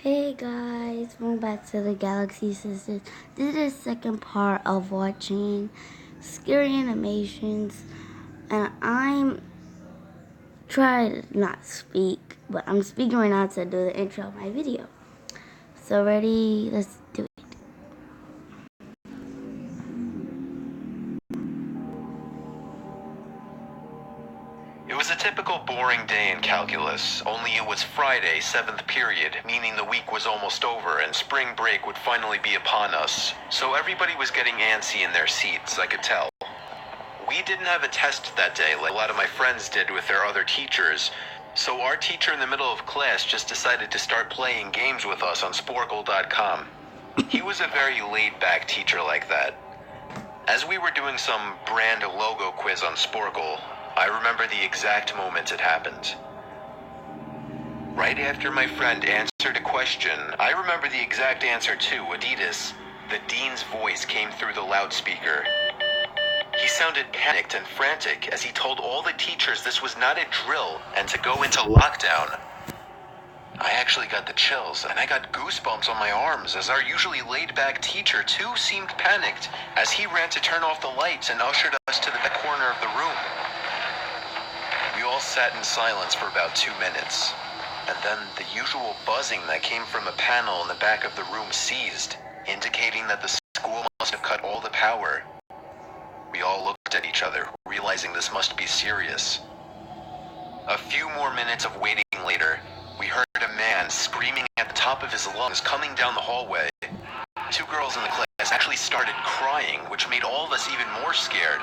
Hey guys, welcome back to the Galaxy Sisters. This is the second part of watching scary animations, and I'm trying to not speak, but I'm speaking right now to do the intro of my video. So ready? Let's do it. It was a typical boring day in calculus, only it was Friday, 7th period, meaning the week was almost over and spring break would finally be upon us. So everybody was getting antsy in their seats, I could tell. We didn't have a test that day like a lot of my friends did with their other teachers, so our teacher in the middle of class just decided to start playing games with us on Sporkle.com. He was a very laid-back teacher like that. As we were doing some brand logo quiz on Sporkle, I remember the exact moment it happened. Right after my friend answered a question, I remember the exact answer too, Adidas. The dean's voice came through the loudspeaker. He sounded panicked and frantic as he told all the teachers this was not a drill and to go into lockdown. I actually got the chills, and I got goosebumps on my arms as our usually laid-back teacher too seemed panicked as he ran to turn off the lights and ushered us to the back corner of the room. We all sat in silence for about 2 minutes, and then the usual buzzing that came from a panel in the back of the room ceased, indicating that the school must have cut all the power. We all looked at each other, realizing this must be serious. A few more minutes of waiting later, we heard a man screaming at the top of his lungs coming down the hallway. 2 girls in the class actually started crying, which made all of us even more scared.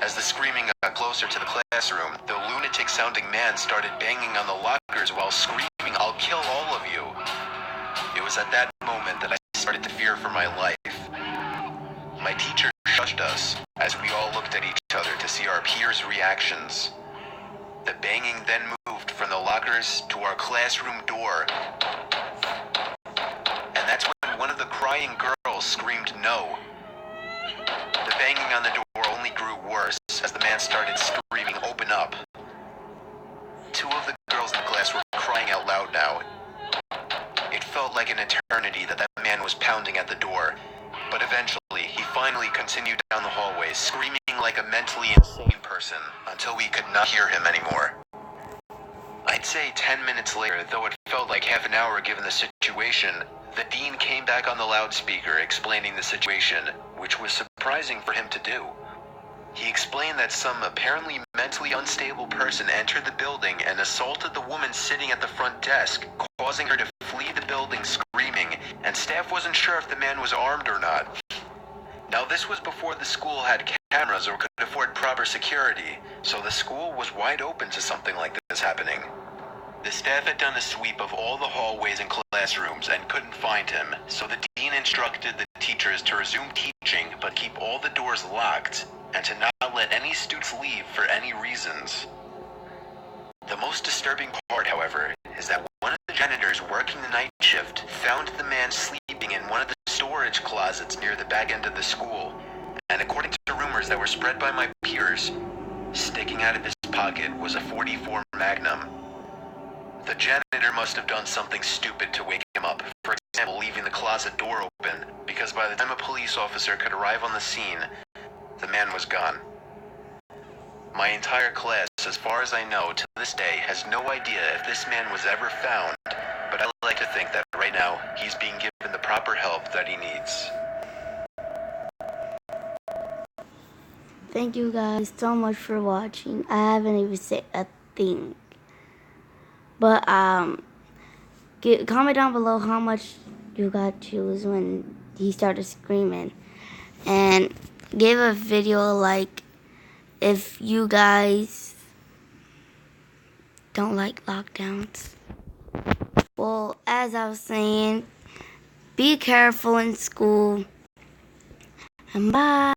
As the screaming got closer to the classroom, the lunatic-sounding man started banging on the lockers while screaming, "I'll kill all of you." It was at that moment that I started to fear for my life. My teacher shushed us as we all looked at each other to see our peers' reactions. The banging then moved from the lockers to our classroom door. And that's when one of the crying girls screamed no. The banging on the door only grew worse as the man started screaming, "Open up." 2 of the girls in the class were crying out loud now. It felt like an eternity that man was pounding at the door, but eventually he finally continued down the hallway, screaming like a mentally insane person until we could not hear him anymore. I'd say 10 minutes later, though it felt like half an hour given the situation, the dean came back on the loudspeaker explaining the situation, which was surprising for him to do. He explained that some apparently mentally unstable person entered the building and assaulted the woman sitting at the front desk, causing her to flee the building screaming, and staff wasn't sure if the man was armed or not. Now, this was before the school had cameras or could afford proper security, so the school was wide open to something like this happening. The staff had done a sweep of all the hallways and classrooms and couldn't find him, so the dean instructed the teachers to resume teaching but keep all the doors locked and to not let any students leave for any reasons. The most disturbing part, however, is that one of the janitors working the night shift found the man sleeping in one of the storage closets near the back end of the school, and according to rumors that were spread by my peers, sticking out of his pocket was a .44 Magnum. The janitor must have done something stupid to wake him up, for example, leaving the closet door open, because by the time a police officer could arrive on the scene, the man was gone. My entire class, as far as I know, to this day, has no idea if this man was ever found, but I like to think that right now, he's being given the proper help that he needs. Thank you guys so much for watching. I haven't even said a thing. But comment down below how much you got chills when he started screaming, and give a video a like if you guys don't like lockdowns. Well, as I was saying, be careful in school, and bye.